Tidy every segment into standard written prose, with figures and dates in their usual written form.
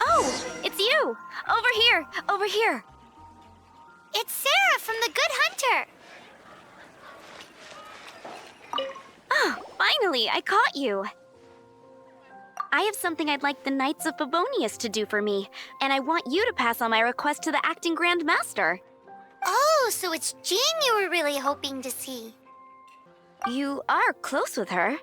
Oh, it's you! Over here! Over here! It's Sara from the Good Hunter! Oh, finally, I caught you! I have something I'd like the Knights of Favonius to do for me, and I want you to pass on my request to the acting Grand Master. Oh, so it's Jean you were really hoping to see. You are close with her.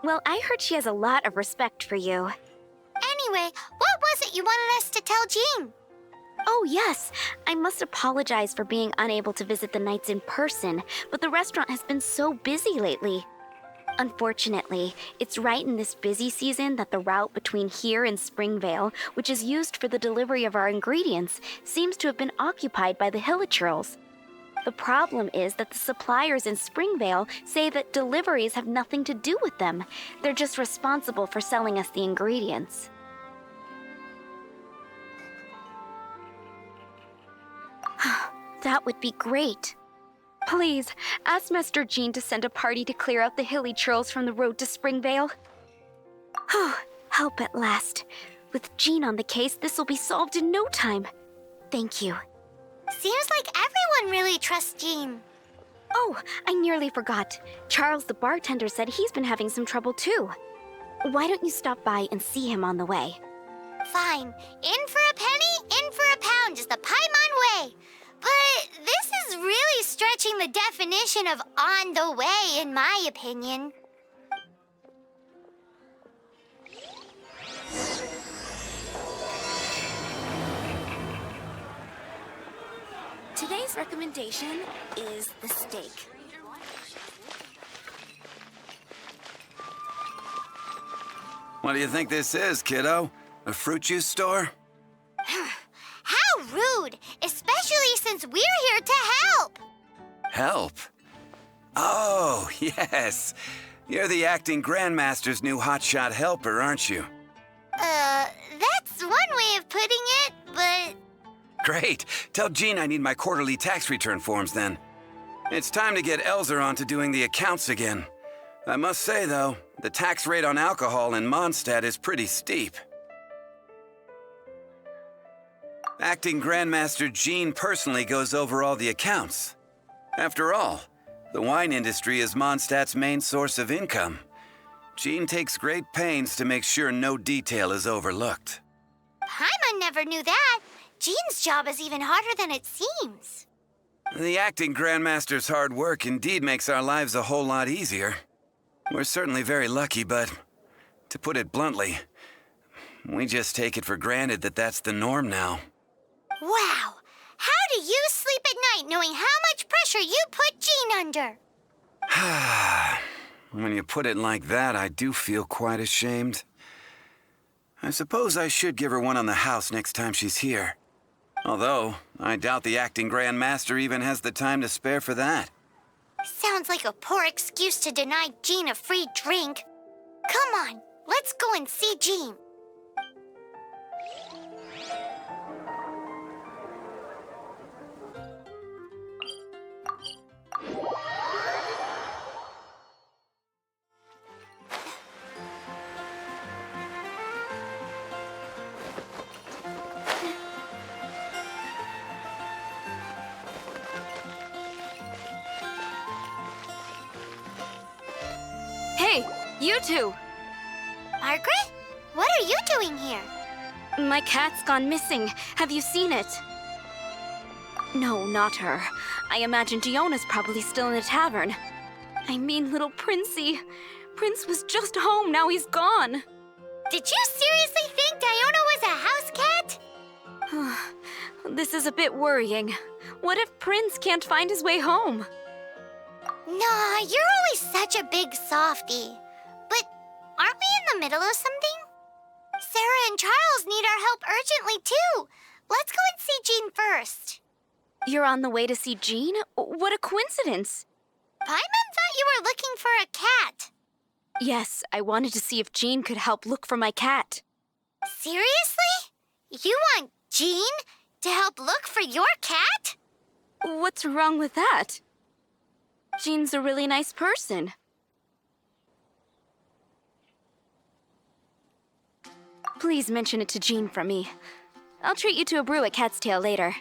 Well, I heard she has a lot of respect for you. Anyway, what was it you wanted us to tell Jean? Oh, yes. I must apologize for being unable to visit the Knights in person, but the restaurant has been so busy lately. Unfortunately, it's right in this busy season that the route between here and Springvale, which is used for the delivery of our ingredients, seems to have been occupied by the Hilichurls. The problem is that the suppliers in Springvale say that deliveries have nothing to do with them. They're just responsible for selling us the ingredients. That would be great. Please, ask Master Jean to send a party to clear out the Hilichurls from the road to Springvale. Help at last. With Jean on the case, this will be solved in no time. Thank you. Seems like everyone really trusts Jean. Oh, I nearly forgot. Charles the bartender said he's been having some trouble too. Why don't you stop by and see him on the way? Fine. In for a penny, in for a pound is the Paimon way. But this is really stretching the definition of on the way, in my opinion. Today's recommendation is the steak. What do you think this is, kiddo? A fruit juice store? How rude! Especially since we're here to help! Help? Oh, yes. You're the acting Grandmaster's new hotshot helper, aren't you? That's one way of putting it, but... Great. Tell Jean I need my quarterly tax return forms then. It's time to get Elzer on to doing the accounts again. I must say, though, the tax rate on alcohol in Mondstadt is pretty steep. Acting Grandmaster Jean personally goes over all the accounts. After all, the wine industry is Mondstadt's main source of income. Jean takes great pains to make sure no detail is overlooked. Paimon never knew that. Jean's job is even harder than it seems. The acting Grandmaster's hard work indeed makes our lives a whole lot easier. We're certainly very lucky, but to put it bluntly, we just take it for granted that that's the norm now. Wow! How do you sleep at night knowing how much pressure you put Jean under? When you put it like that, I do feel quite ashamed. I suppose I should give her one on the house next time she's here. Although, I doubt the acting Grandmaster even has the time to spare for that. Sounds like a poor excuse to deny Jean a free drink. Come on, let's go and see Jean. Hey, you two! Margaret? What are you doing here? My cat's gone missing. Have you seen it? No, not her. I imagine Diona's probably still in the tavern. I mean, little Princey. Prince was just home, now he's gone. Did you seriously think Diona was a house cat? This is a bit worrying. What if Prince can't find his way home? Nah, you're always such a big softie. But aren't we in the middle of something? Say, Sara and Charles need our help urgently, too. Let's go and see Jean first. You're on the way to see Jean? What a coincidence. Paimon thought you were looking for a cat. Yes, I wanted to see if Jean could help look for my cat. Seriously? You want Jean to help look for your cat? What's wrong with that? Jean's a really nice person. Please mention it to Jean from me. I'll treat you to a brew at Cat's Tail later.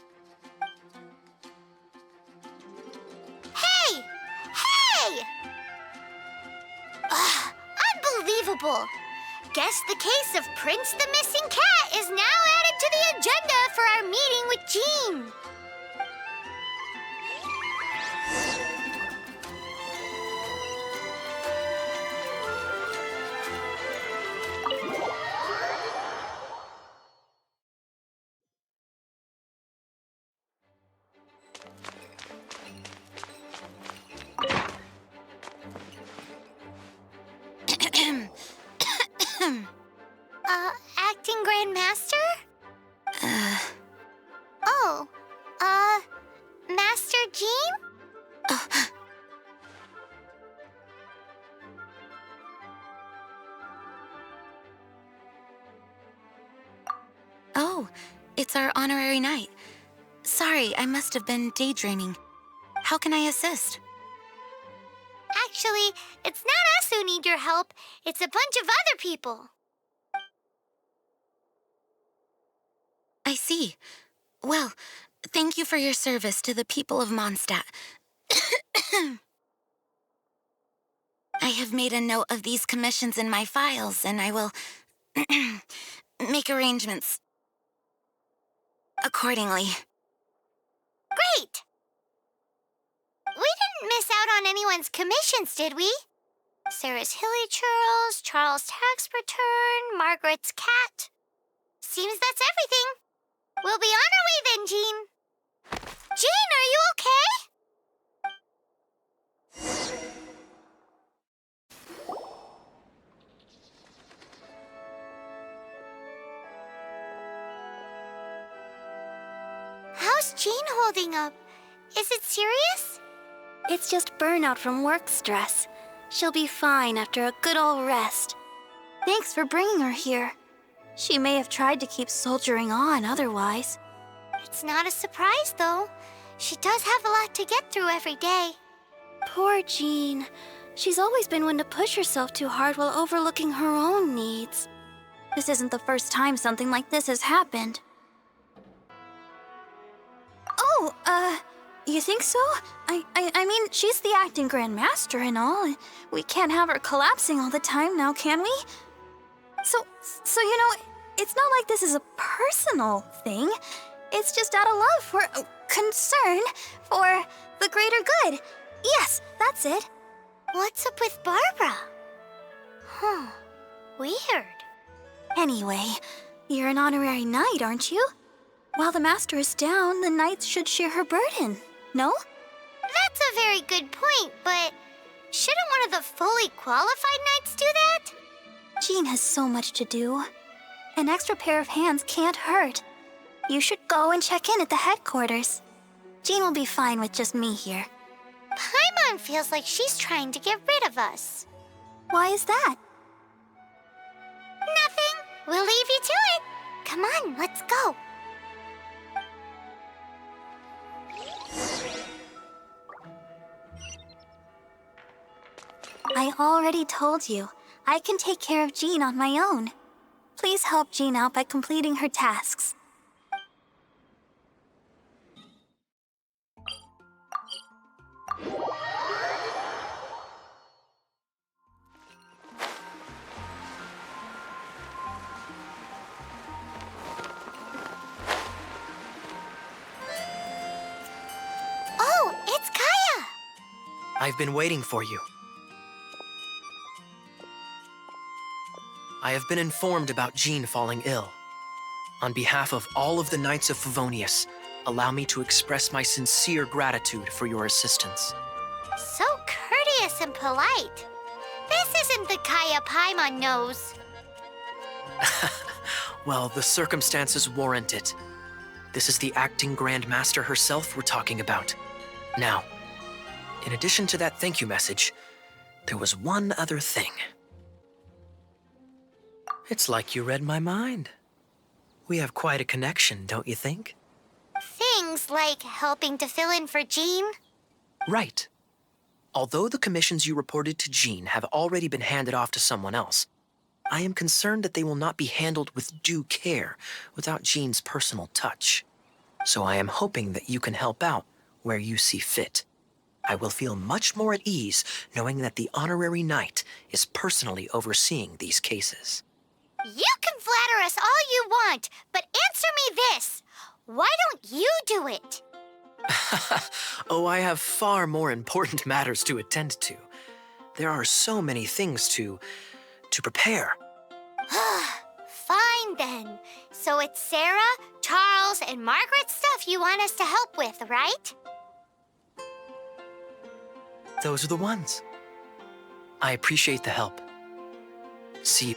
Hey! Hey! Ugh, unbelievable! Guess the case of Prince the Missing Cat is now added to the agenda for our meeting with Jean. Acting Grand Master? Oh, Master Jean? Oh, it's our honorary knight. Sorry, I must have been daydreaming. How can I assist? Actually, it's not us who need your help. It's a bunch of other people. I see. Well, thank you for your service to the people of Mondstadt. I have made a note of these commissions in my files, and I will make arrangements accordingly. Great! We didn't miss out on anyone's commissions, did we? Sarah's hilly churls, Charles' tax return, Margaret's cat. Seems that's everything. We'll be on our way then, Jean. Jean, are you okay? How's Jean holding up? Is it serious? It's just burnout from work stress. She'll be fine after a good old rest. Thanks for bringing her here. She may have tried to keep soldiering on otherwise. It's not a surprise, though. She does have a lot to get through every day. Poor Jean. She's always been one to push herself too hard while overlooking her own needs. This isn't the first time something like this has happened. Oh, you think so? I mean, she's the acting Grand Master and all. We can't have her collapsing all the time now, can we? So you know, it's not like this is a personal thing. It's just out of love for, concern for the greater good. Yes, that's it. What's up with Barbara? Huh, weird. Anyway, you're an honorary knight, aren't you? While the master is down, the knights should share her burden, no? That's a very good point, but shouldn't one of the fully qualified knights do that? Jean has so much to do. An extra pair of hands can't hurt. You should go and check in at the headquarters. Jean will be fine with just me here. Paimon feels like she's trying to get rid of us. Why is that? Nothing. We'll leave you to it. Come on, let's go. I already told you. I can take care of Jean on my own. Please help Jean out by completing her tasks. Oh, it's Kaya! I've been waiting for you. I have been informed about Jean falling ill. On behalf of all of the Knights of Favonius, allow me to express my sincere gratitude for your assistance. So courteous and polite. This isn't the Kaya Paimon knows. Well, the circumstances warrant it. This is the acting Grand Master herself we're talking about. Now, in addition to that thank you message, there was one other thing. It's like you read my mind. We have quite a connection, don't you think? Things like helping to fill in for Jean? Right. Although the commissions you reported to Jean have already been handed off to someone else, I am concerned that they will not be handled with due care without Jean's personal touch. So I am hoping that you can help out where you see fit. I will feel much more at ease knowing that the honorary knight is personally overseeing these cases. You can flatter us all you want, but answer me this. Why don't you do it? Oh, I have far more important matters to attend to. There are so many things to prepare. Fine then. So it's Sara, Charles, and Margaret's stuff you want us to help with, right? Those are the ones. I appreciate the help. See you.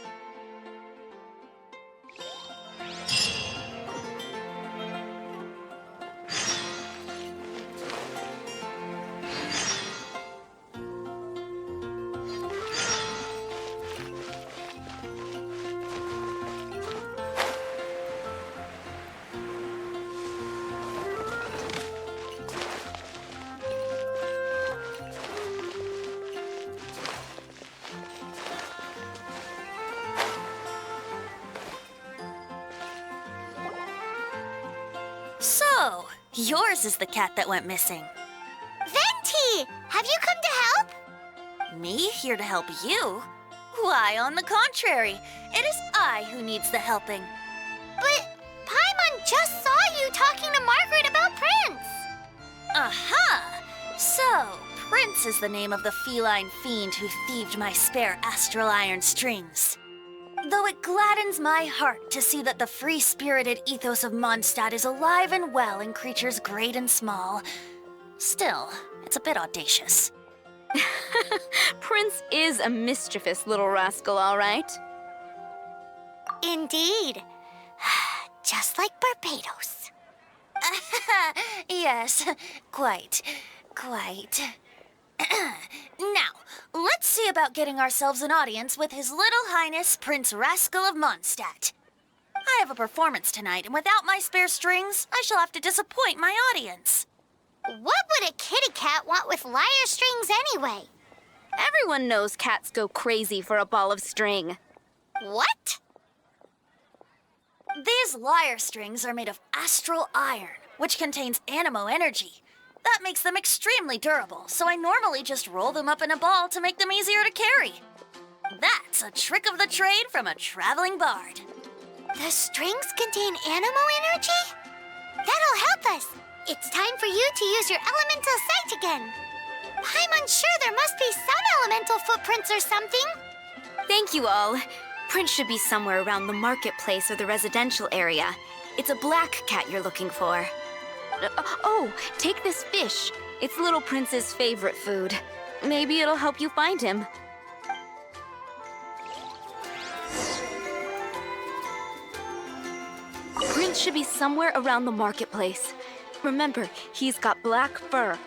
So, yours is the cat that went missing. Venti, have you come to help? Me here to help you? Why, on the contrary, it is I who needs the helping. But Paimon just saw you talking to Margaret about Prince. Aha! So, Prince is the name of the feline fiend who thieved my spare astral iron strings. Though it gladdens my heart to see that the free-spirited ethos of Mondstadt is alive and well in creatures great and small, still, it's a bit audacious. Prince is a mischievous little rascal, all right. Indeed. Just like Barbados. Yes, quite. Now, let's see about getting ourselves an audience with His Little Highness Prince Rascal of Mondstadt. I have a performance tonight, and without my spare strings, I shall have to disappoint my audience. What would a kitty cat want with lyre strings anyway? Everyone knows cats go crazy for a ball of string. What? These lyre strings are made of astral iron, which contains animo energy. That makes them extremely durable, so I normally just roll them up in a ball to make them easier to carry. That's a trick of the trade from a traveling bard. The strings contain animo energy? That'll help us. It's time for you to use your elemental sight again. I'm unsure there must be some elemental footprints or something. Thank you all. Prince should be somewhere around the marketplace or the residential area. It's a black cat you're looking for. Oh, take this fish. It's Little Prince's favorite food. Maybe it'll help you find him. Prince should be somewhere around the marketplace. Remember, he's got black fur.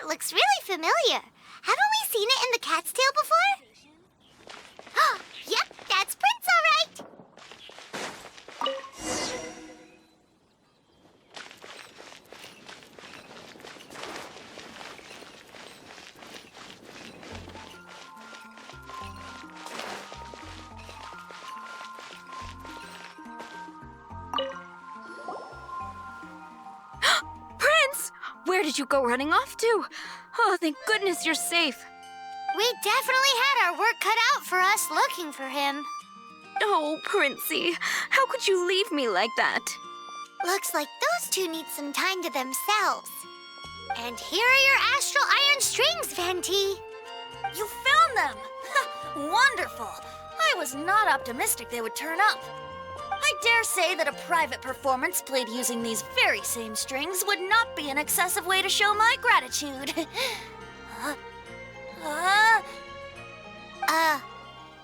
Looks really familiar. Haven't we seen it in the cat's tail before? Oh, yep, that's Prince, all right. Prince! Where did you go running off to? Oh, thank goodness you're safe. We definitely had our work cut out for us looking for him. Oh, Princey, how could you leave me like that? Looks like those two need some time to themselves. And here are your astral iron strings, Venti. You found them! Wonderful! I was not optimistic they would turn up. I dare say that a private performance played using these very same strings would not be an excessive way to show my gratitude.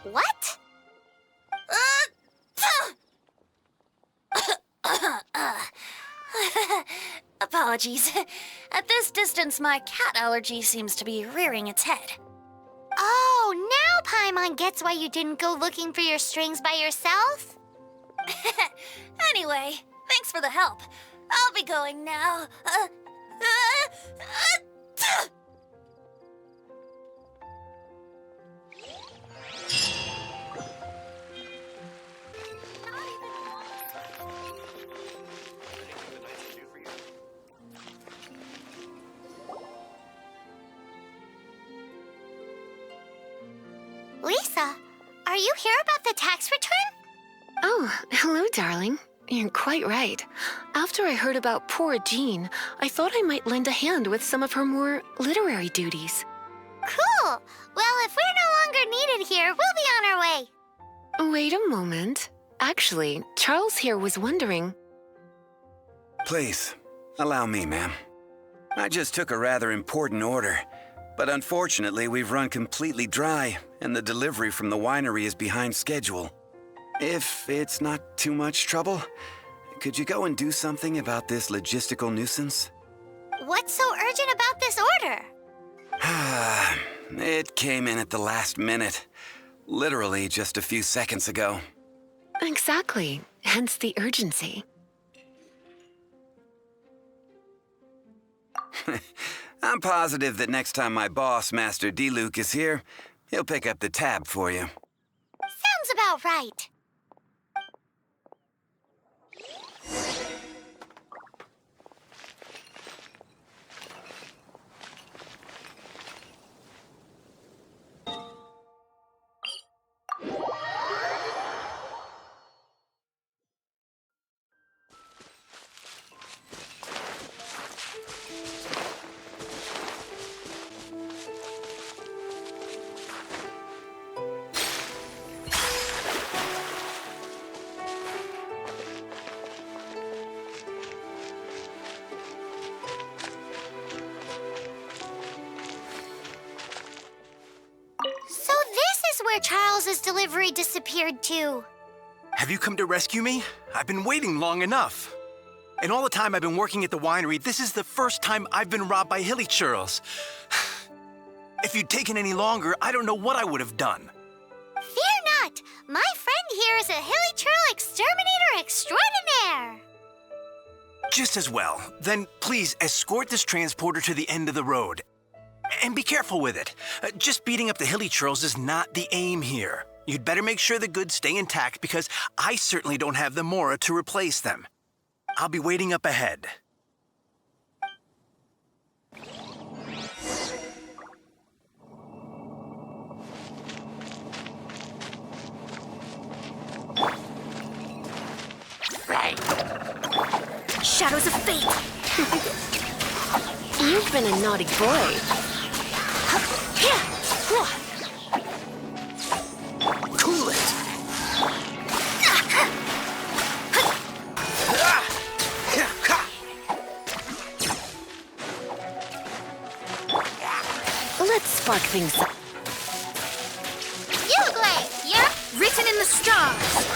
What? Apologies. At this distance, my cat allergy seems to be rearing its head. Oh, now Paimon gets why you didn't go looking for your strings by yourself? Anyway, thanks for the help. I'll be going now. Lisa, are you here about the tax return? Oh, hello, darling. You're quite right. After I heard about poor Jean, I thought I might lend a hand with some of her more literary duties. Cool. Well, if we're no longer needed here, we'll be on our way. Wait a moment. Actually, Charles here was wondering... Please, allow me, ma'am. I just took a rather important order, but unfortunately we've run completely dry, and the delivery from the winery is behind schedule. If it's not too much trouble, could you go and do something about this logistical nuisance? What's so urgent about this order? It came in at the last minute. Literally just a few seconds ago. Exactly. Hence the urgency. I'm positive that next time my boss, Master D-Luke, is here, he'll pick up the tab for you. Sounds about right. So this is where Charles's delivery disappeared to. Have you come to rescue me? I've been waiting long enough. In all the time I've been working at the winery, this is the first time I've been robbed by hilly churls. If you'd taken any longer, I don't know what I would have done. Fear not! My friend here is a hilly churl exterminator extraordinaire! Just as well. Then please escort this transporter to the end of the road. And be careful with it. Just beating up the hilly churls is not the aim here. You'd better make sure the goods stay intact because I certainly don't have the mora to replace them. I'll be waiting up ahead. Shadows of fate! You've been a naughty boy. Cool it! Let's spark things up. Ugle! Yeah? Written in the stars!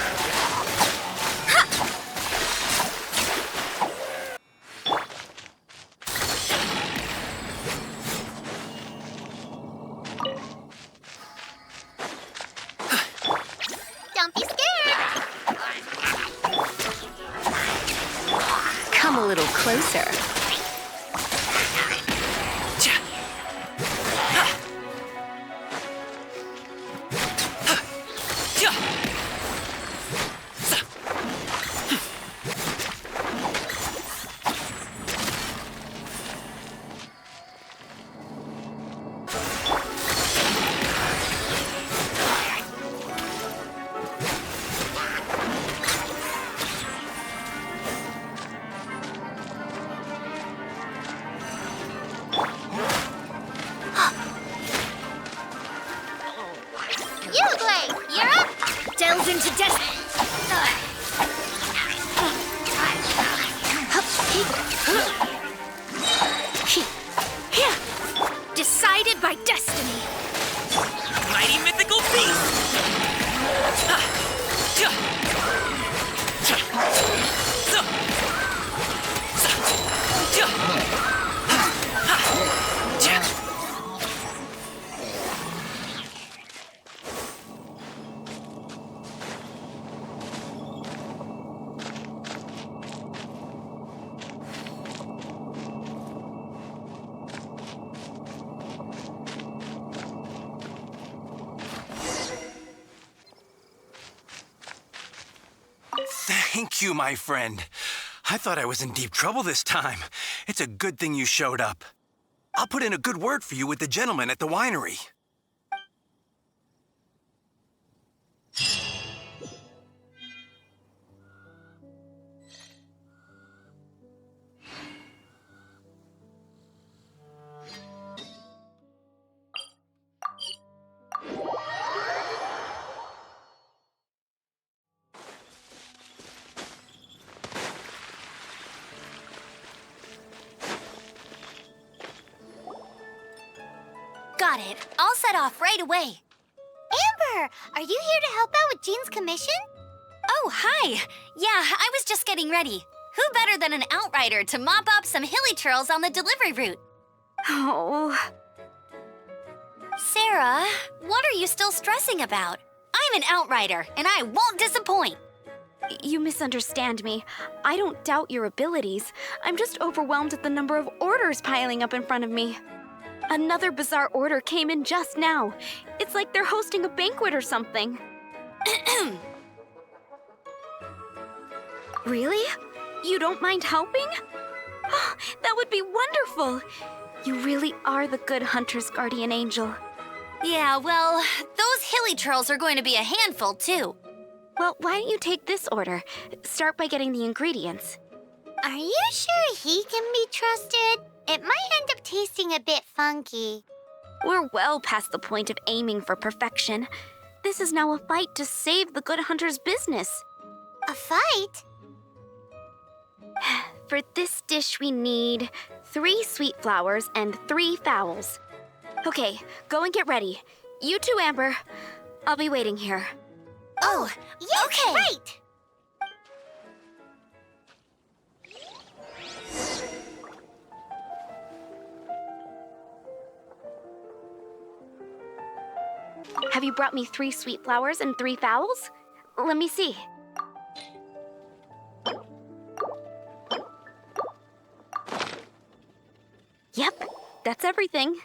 Don't be scared! Come a little closer. frozen to death. Decided by destiny. Mighty mythical beast! Thank you, my friend. I thought I was in deep trouble this time. It's a good thing you showed up. I'll put in a good word for you with the gentleman at the winery. Got it. I'll set off right away. Amber, are you here to help out with Jean's commission? Oh, hi. Yeah, I was just getting ready. Who better than an outrider to mop up some hilly churls on the delivery route? Oh. Sara, what are you still stressing about? I'm an outrider, and I won't disappoint. You misunderstand me. I don't doubt your abilities. I'm just overwhelmed at the number of orders piling up in front of me. Another bizarre order came in just now. It's like they're hosting a banquet or something. Really? You don't mind helping? Oh, that would be wonderful. You really are the good hunter's guardian angel. Yeah, well, those hilly churls are going to be a handful, too. Well, why don't you take this order? Start by getting the ingredients. Are you sure he can be trusted? It might end up tasting a bit funky. We're well past the point of aiming for perfection. This is now a fight to save the good hunter's business. A fight? For this dish, we need 3 sweet flowers and 3 fowls. Okay, go and get ready. You too, Amber. I'll be waiting here. Oh, yes, okay. Right! Have you brought me 3 sweet flowers and 3 fowls? Let me see. Yep, that's everything.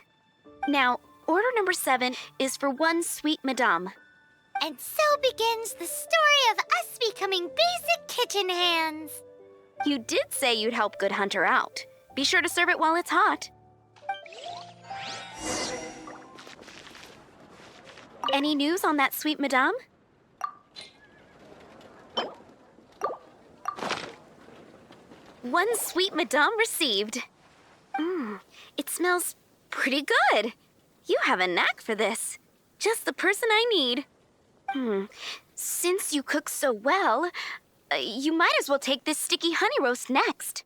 Now, order number 7 is for 1 sweet madame. And so begins the story of us becoming basic kitchen hands. You did say you'd help Good Hunter out. Be sure to serve it while it's hot. Any news on that sweet madame? One sweet madame received. It smells pretty good. You have a knack for this. Just the person I need. Since you cook so well, you might as well take this sticky honey roast next.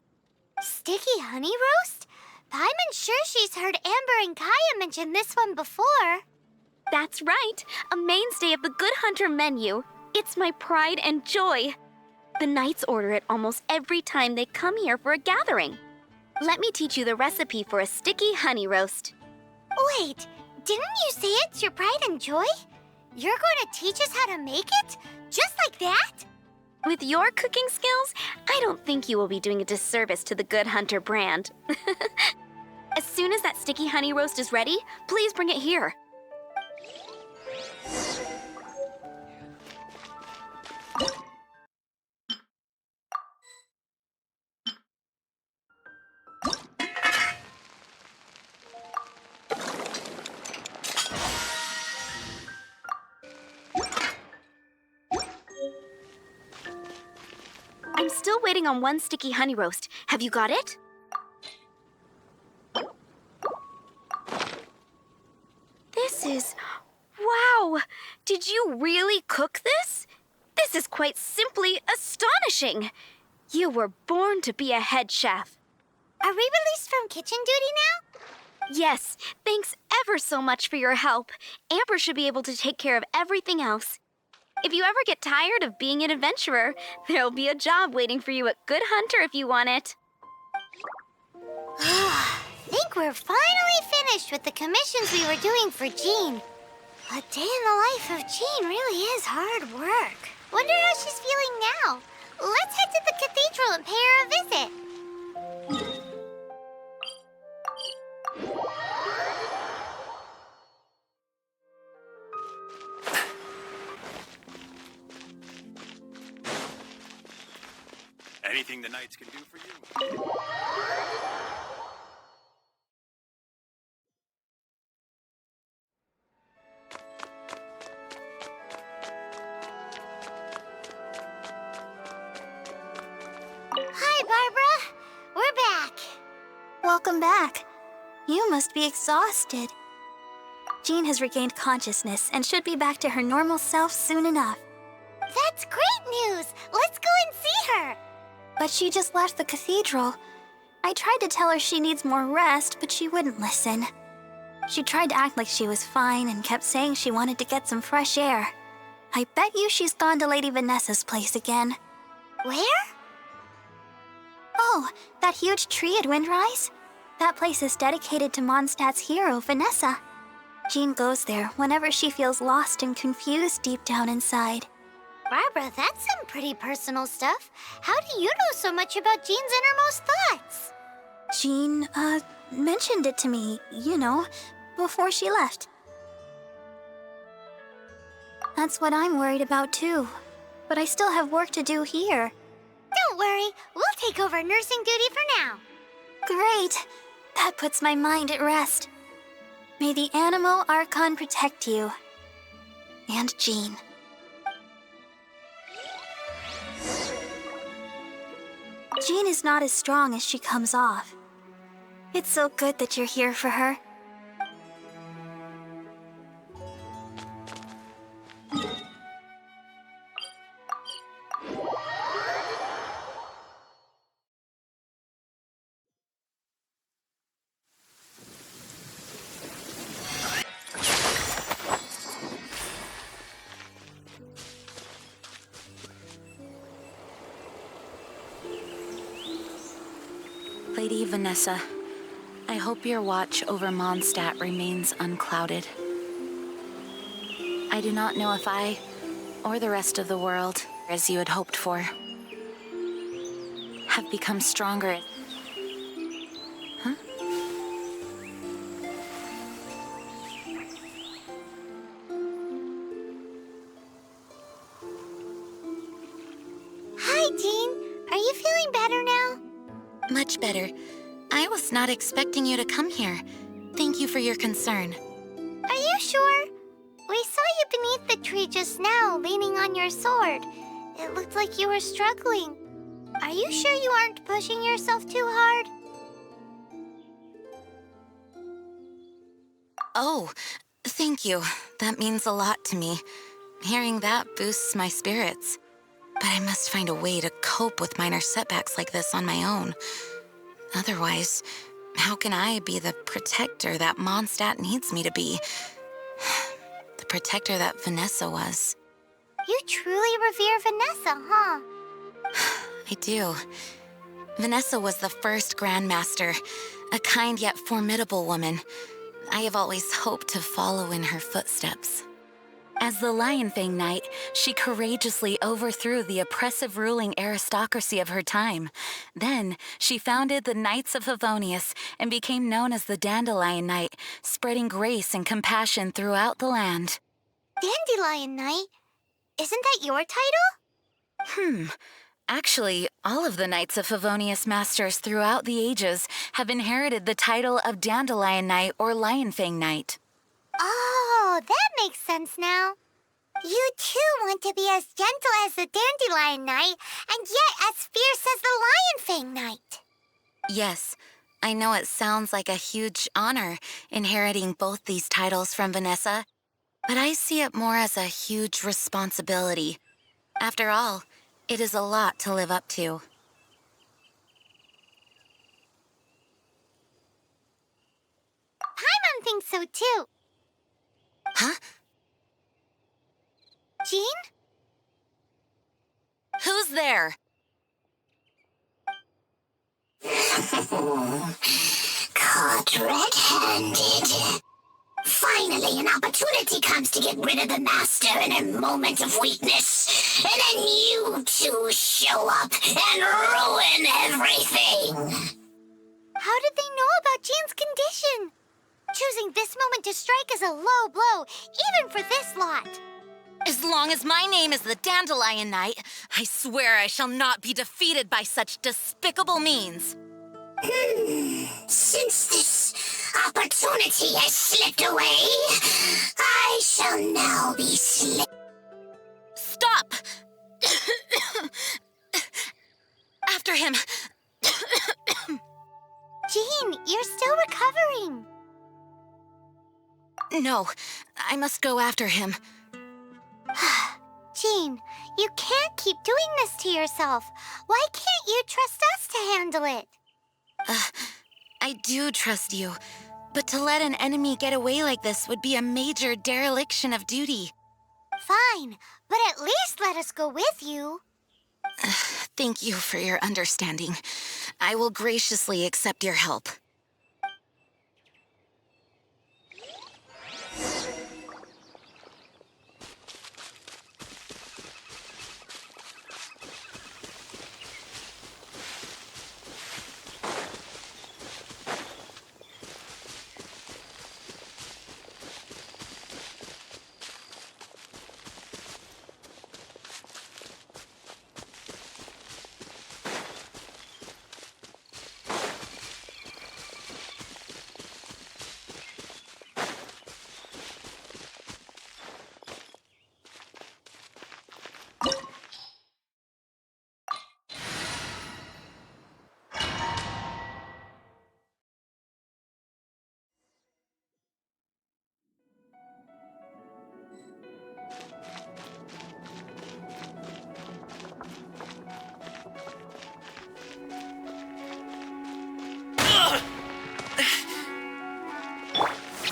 Sticky honey roast? Paimon's sure she's heard Amber and Kaya mention this one before. That's right, a mainstay of the Good Hunter menu. It's my pride and joy. The Knights order it almost every time they come here for a gathering. Let me teach you the recipe for a sticky honey roast. Wait, didn't you say it's your pride and joy? You're going to teach us how to make it? Just like that? With your cooking skills, I don't think you will be doing a disservice to the Good Hunter brand. As soon as that sticky honey roast is ready, please bring it here. I'm still waiting on 1 sticky honey roast. Have you got it? This is... Wow! Did you really cook this? This is quite simply astonishing. You were born to be a head chef. Are we released from kitchen duty now? Yes, thanks ever so much for your help. Amber should be able to take care of everything else. If you ever get tired of being an adventurer, there'll be a job waiting for you at Good Hunter if you want it. Think we're finally finished with the commissions we were doing for Jean. A day in the life of Jean really is hard work. Wonder how she's feeling now. Let's head to the cathedral and pay her a visit. Anything the Knights can do for you? Hi, Barbara. We're back. Welcome back. You must be exhausted. Jean has regained consciousness and should be back to her normal self soon enough. That's great news. Let's go and see her. But she just left the cathedral. I tried to tell her she needs more rest, but she wouldn't listen. She tried to act like she was fine and kept saying she wanted to get some fresh air. I bet you she's gone to Lady Vennessa's place again. Where? Oh, that huge tree at Windrise? That place is dedicated to Mondstadt's hero, Vennessa. Jean goes there whenever she feels lost and confused deep down inside. Barbara, that's some pretty personal stuff. How do you know so much about Jean's innermost thoughts? Jean, mentioned it to me, before she left. That's what I'm worried about too. But I still have work to do here. Don't worry, we'll take over nursing duty for now. Great! That puts my mind at rest. May the Animo Archon protect you. And Jean. Jean is not as strong as she comes off. It's so good that you're here for her. Lady Vennessa, I hope your watch over Mondstadt remains unclouded. I do not know if I, or the rest of the world, as you had hoped for, have become stronger. Huh? Hi, Jean. Are you feeling better now? Much better. I was not expecting you to come here. Thank you for your concern. Are you sure? We saw you beneath the tree just now, leaning on your sword. It looked like you were struggling. Are you sure you aren't pushing yourself too hard? Oh, thank you. That means a lot to me. Hearing that boosts my spirits. But I must find a way to cope with minor setbacks like this on my own. Otherwise, how can I be the protector that Mondstadt needs me to be? The protector that Vennessa was. You truly revere Vennessa, huh? I do. Vennessa was the first Grandmaster, a kind yet formidable woman. I have always hoped to follow in her footsteps. As the Lionfang Knight, she courageously overthrew the oppressive ruling aristocracy of her time. Then, she founded the Knights of Favonius and became known as the Dandelion Knight, spreading grace and compassion throughout the land. Dandelion Knight? Isn't that your title? Actually, all of the Knights of Favonius masters throughout the ages have inherited the title of Dandelion Knight or Lionfang Knight. Oh, that makes sense now. You too want to be as gentle as the Dandelion Knight, and yet as fierce as the Lionfang Knight. Yes, I know it sounds like a huge honor inheriting both these titles from Vennessa, but I see it more as a huge responsibility. After all, it is a lot to live up to. Paimon thinks so too. Huh? Jean? Who's there? Caught red-handed. Finally, an opportunity comes to get rid of the master in a moment of weakness. And then you two show up and ruin everything. How did they know about Jean's condition? Choosing this moment to strike is a low blow, even for this lot. As long as my name is the Dandelion Knight, I swear I shall not be defeated by such despicable means. Since this opportunity has slipped away, I shall now be Stop! After him! Jean, you're still recovering. No, I must go after him. Jean, you can't keep doing this to yourself. Why can't you trust us to handle it? I do trust you, but to let an enemy get away like this would be a major dereliction of duty. Fine, but at least let us go with you. Thank you for your understanding. I will graciously accept your help.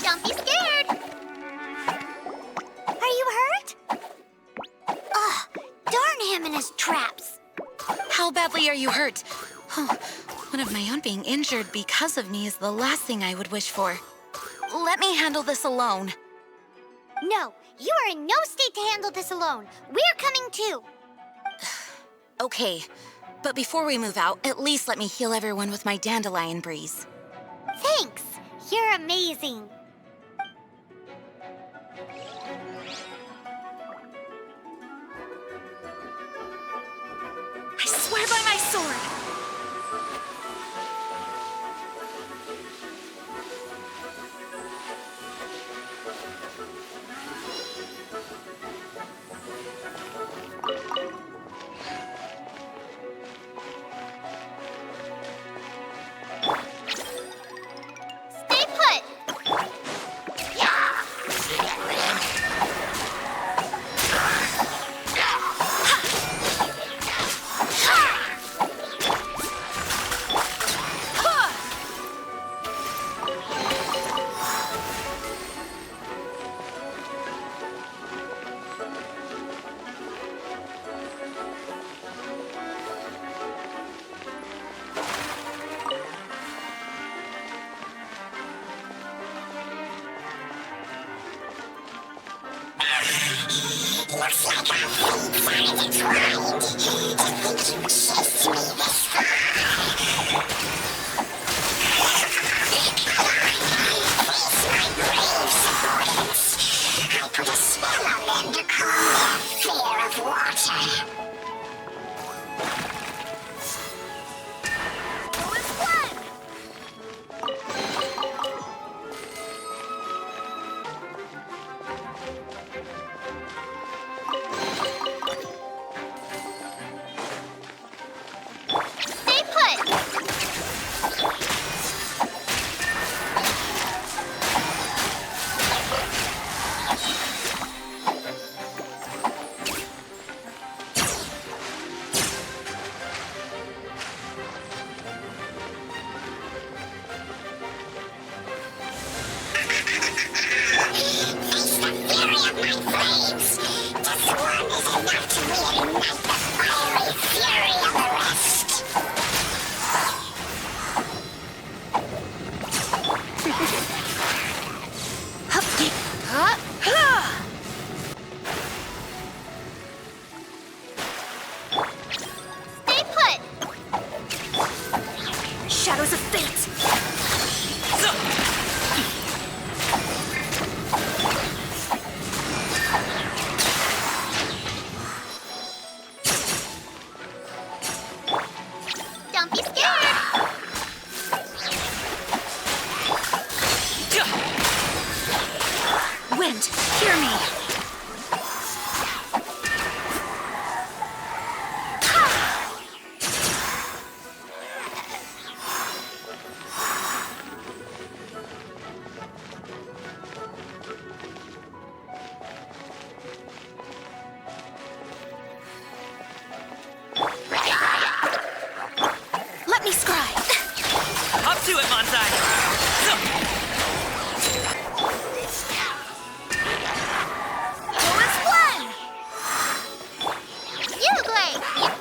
Don't be scared. Are you hurt? Ugh, darn him and his traps. How badly are you hurt? Oh, one of my own being injured because of me is the last thing I would wish for. Let me handle this alone. No, you are in no state to handle this alone. We're coming too. Okay, but before we move out, at least let me heal everyone with my dandelion breeze. Thanks. You're amazing. I swear by my sword! Stay put. Looks like our fate finally tried. To think you chased me this far. Face my brave subordinates. I put a spell on them to calm their fear of water. Stay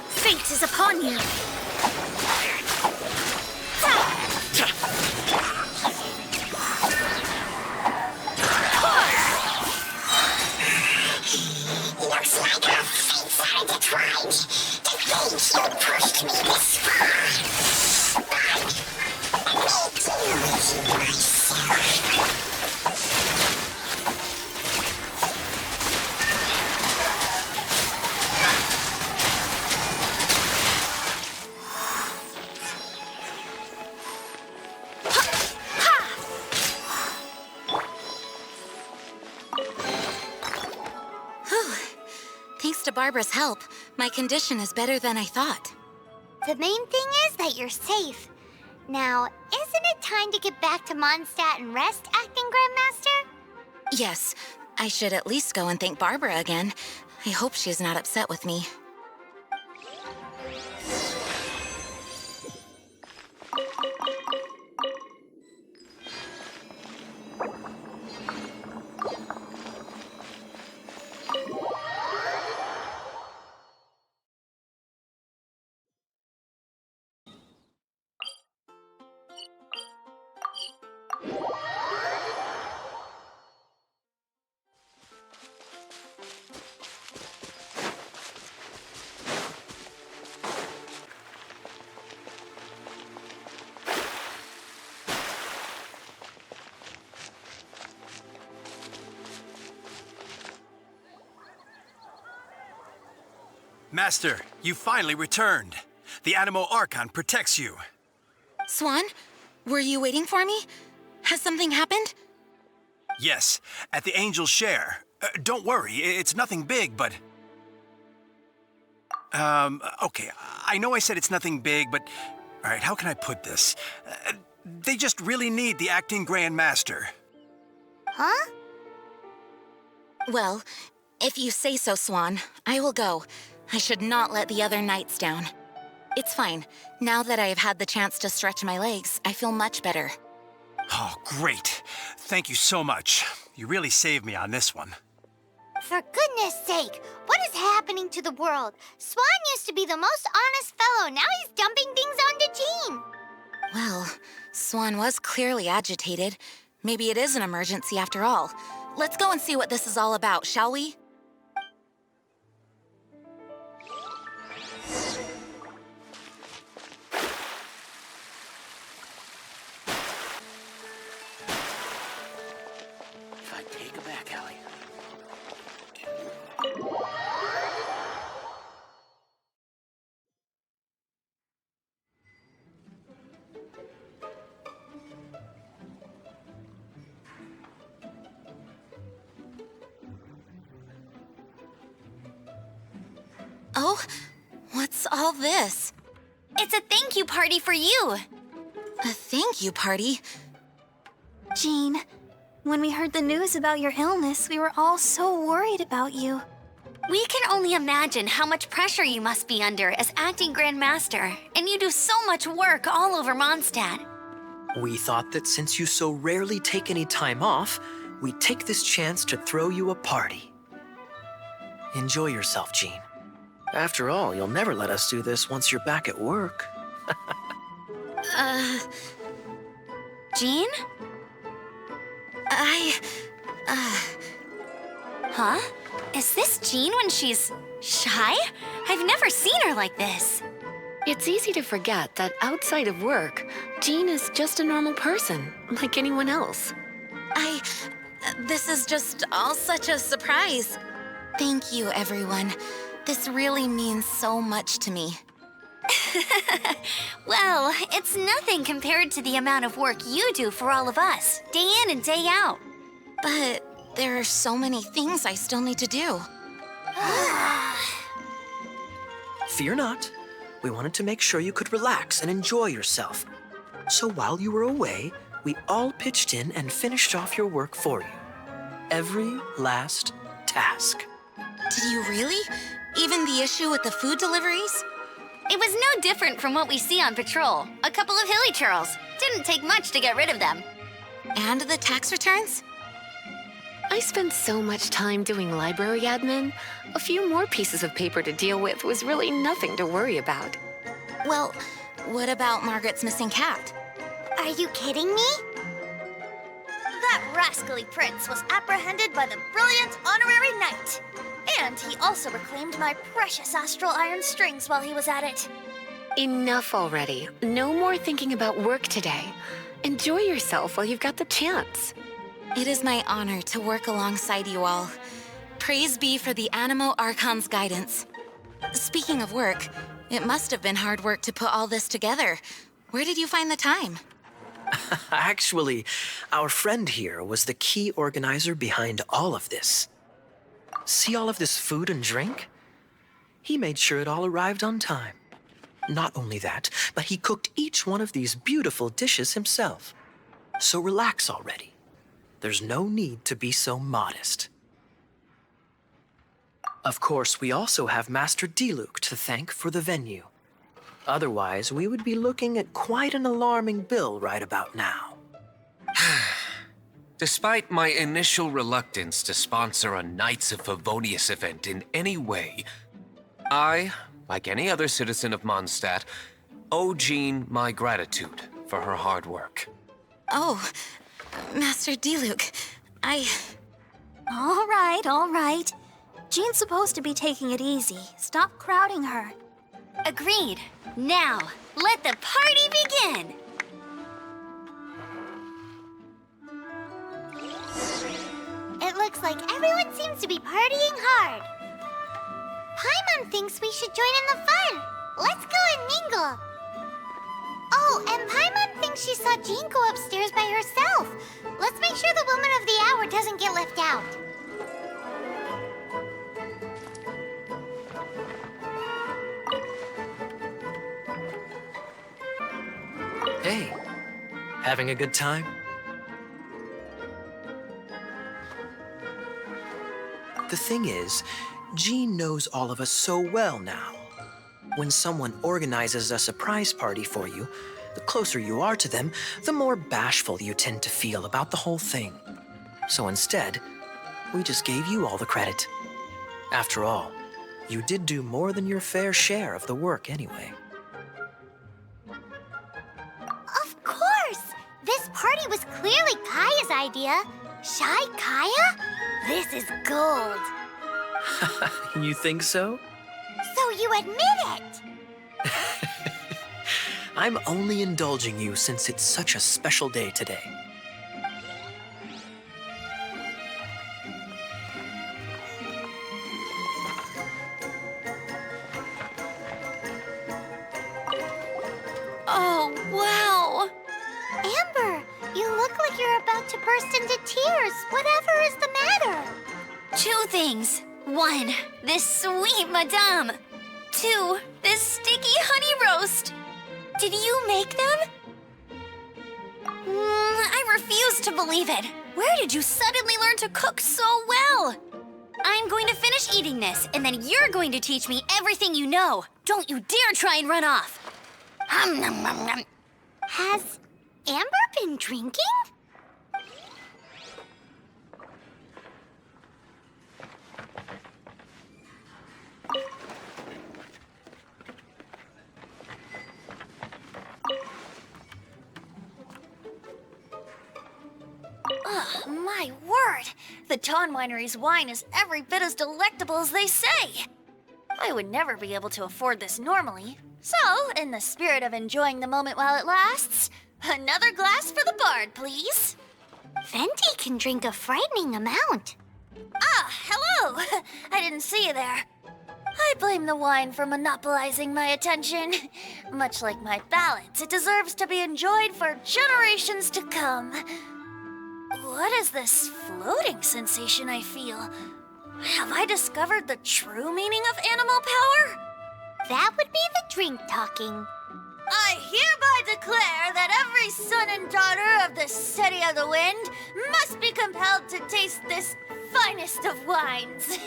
Fate is upon you. Looks like our fates are intertwined. The fates you pushed me this far. But me too, myself. Thanks to Barbara's help, my condition is better than I thought. The main thing is that you're safe. Now, isn't it time to get back to Mondstadt and rest, Acting Grandmaster? Yes, I should at least go and thank Barbara again. I hope she's not upset with me. Master, you finally returned. The Animo Archon protects you. Swan, were you waiting for me? Has something happened? Yes, at the Angel's Share. Don't worry, it's nothing big, but... okay, I know I said it's nothing big, but... Alright, how can I put this? They just really need the Acting Grand Master. Huh? Well, if you say so, Swan, I will go. I should not let the other knights down. It's fine. Now that I have had the chance to stretch my legs, I feel much better. Oh, great. Thank you so much. You really saved me on this one. For goodness sake, what is happening to the world? Swan used to be the most honest fellow. Now he's dumping things onto Jean. Well, Swan was clearly agitated. Maybe it is an emergency after all. Let's go and see what this is all about, shall we? Take it back, Allie. Oh, what's all this? It's a thank you party for you. A thank you party? Jean, when we heard the news about your illness, we were all so worried about you. We can only imagine how much pressure you must be under as acting Grand Master, and you do so much work all over Mondstadt. We thought that since you so rarely take any time off, we'd take this chance to throw you a party. Enjoy yourself, Jean. After all, you'll never let us do this once you're back at work. Jean? Huh? Is this Jean when she's shy? I've never seen her like this. It's easy to forget that outside of work, Jean is just a normal person, like anyone else. This is just all such a surprise. Thank you, everyone. This really means so much to me. Well, it's nothing compared to the amount of work you do for all of us, day in and day out. But there are so many things I still need to do. Fear not. We wanted to make sure you could relax and enjoy yourself. So while you were away, we all pitched in and finished off your work for you. Every last task. Did you really? Even the issue with the food deliveries? It was no different from what we see on patrol. A couple of hilly churls. Didn't take much to get rid of them. And the tax returns? I spent so much time doing library admin. A few more pieces of paper to deal with was really nothing to worry about. Well, what about Margaret's missing cat? Are you kidding me? That rascally prince was apprehended by the brilliant honorary knight. And he also reclaimed my precious astral iron strings while he was at it. Enough already. No more thinking about work today. Enjoy yourself while you've got the chance. It is my honor to work alongside you all. Praise be for the Animo Archon's guidance. Speaking of work, it must have been hard work to put all this together. Where did you find the time? Actually, our friend here was the key organizer behind all of this. See all of this food and drink? He made sure it all arrived on time. Not only that, but he cooked each one of these beautiful dishes himself. So relax already. There's no need to be so modest. Of course, we also have Master Diluc to thank for the venue. Otherwise, we would be looking at quite an alarming bill right about now. Despite my initial reluctance to sponsor a Knights of Favonius event in any way, I, like any other citizen of Mondstadt, owe Jean my gratitude for her hard work. Oh, Master Diluc, All right. Jean's supposed to be taking it easy. Stop crowding her. Agreed. Now, let the party begin! It looks like everyone seems to be partying hard. Paimon thinks we should join in the fun. Let's go and mingle. Oh, and Paimon thinks she saw Jean go upstairs by herself. Let's make sure the woman of the hour doesn't get left out. Hey, having a good time? The thing is, Jean knows all of us so well now. When someone organizes a surprise party for you, the closer you are to them, the more bashful you tend to feel about the whole thing. So instead, we just gave you all the credit. After all, you did do more than your fair share of the work anyway. Of course! This party was clearly Kaya's idea. Shy Kaya? This is gold. You think so? So you admit it? I'm only indulging you since it's such a special day today. Oh, wow. Amber, you look like you're about to burst into tears. Whatever is the matter? 2 things. 1, this sweet madame. 2, this sticky honey roast. Did you make them? I refuse to believe it. Where did you suddenly learn to cook so well? I'm going to finish eating this, and then you're going to teach me everything you know. Don't you dare try and run off. Has Amber been drinking? My word! The Dawn Winery's wine is every bit as delectable as they say. I would never be able to afford this normally. So, in the spirit of enjoying the moment while it lasts, another glass for the bard, please. Venti can drink a frightening amount. Ah, hello! I didn't see you there. I blame the wine for monopolizing my attention. Much like my ballads, it deserves to be enjoyed for generations to come. What is this floating sensation I feel? Have I discovered the true meaning of animal power? That would be the drink talking. I hereby declare that every son and daughter of the City of the Wind must be compelled to taste this finest of wines.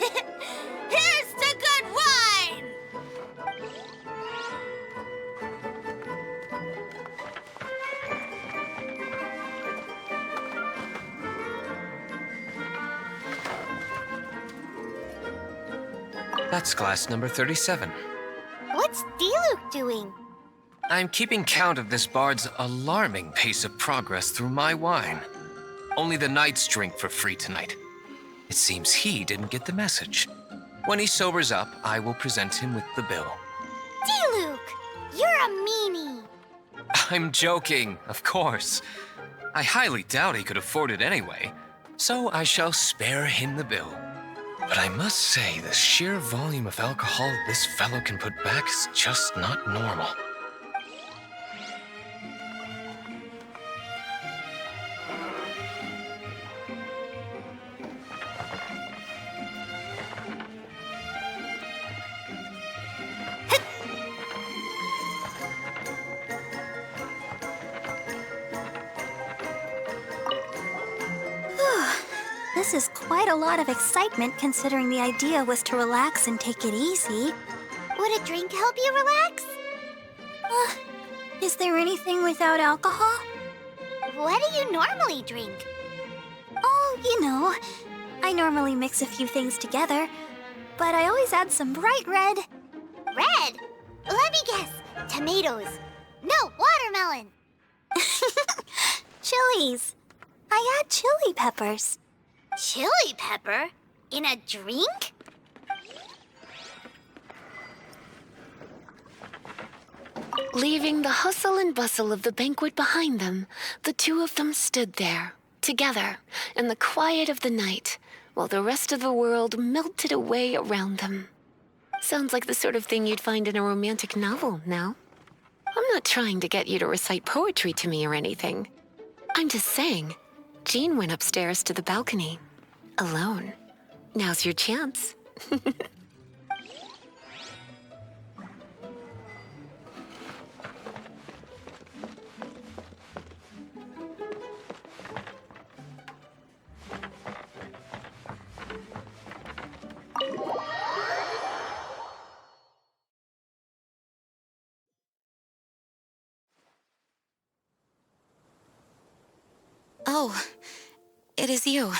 Here's to good wine! That's glass number 37. What's Diluc doing? I'm keeping count of this bard's alarming pace of progress through my wine. Only the knights drink for free tonight. It seems he didn't get the message. When he sobers up, I will present him with the bill. Diluc, you're a meanie. I'm joking, of course. I highly doubt he could afford it anyway, so I shall spare him the bill. But I must say, the sheer volume of alcohol this fellow can put back is just not normal. This is quite a lot of excitement considering the idea was to relax and take it easy. Would a drink help you relax? Is there anything without alcohol? What do you normally drink? Oh, you know, I normally mix a few things together, but I always add some bright red. Red? Let me guess. Tomatoes. No, watermelon. Chilies. I add chili peppers. Chili pepper? In a drink? Leaving the hustle and bustle of the banquet behind them, the two of them stood there, together, in the quiet of the night, while the rest of the world melted away around them. Sounds like the sort of thing you'd find in a romantic novel, no? I'm not trying to get you to recite poetry to me or anything. I'm just saying, Jean went upstairs to the balcony, alone. Now's your chance. Oh, it is you.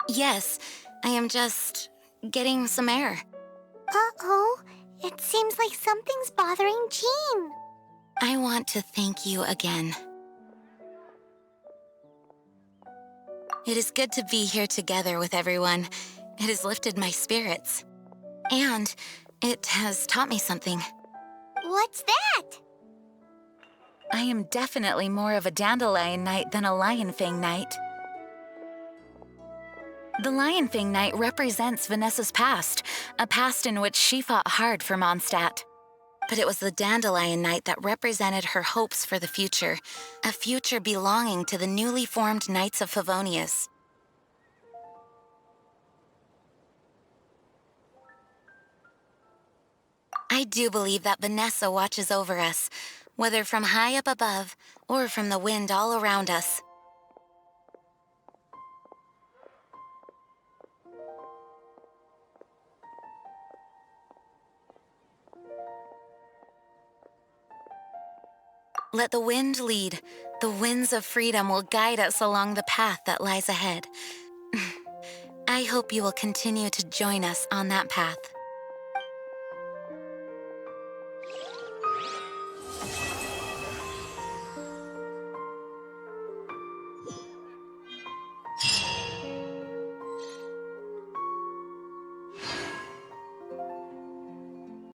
Yes, I am just getting some air. Uh-oh. It seems like something's bothering Jean. I want to thank you again. It is good to be here together with everyone. It has lifted my spirits. And it has taught me something. What's that? I am definitely more of a dandelion knight than a lionfang knight. The lionfang knight represents Vennessa's past, a past in which she fought hard for Mondstadt. But it was the dandelion knight that represented her hopes for the future, a future belonging to the newly formed Knights of Favonius. I do believe that Vennessa watches over us, whether from high up above or from the wind all around us. Let the wind lead. The winds of freedom will guide us along the path that lies ahead. I hope you will continue to join us on that path.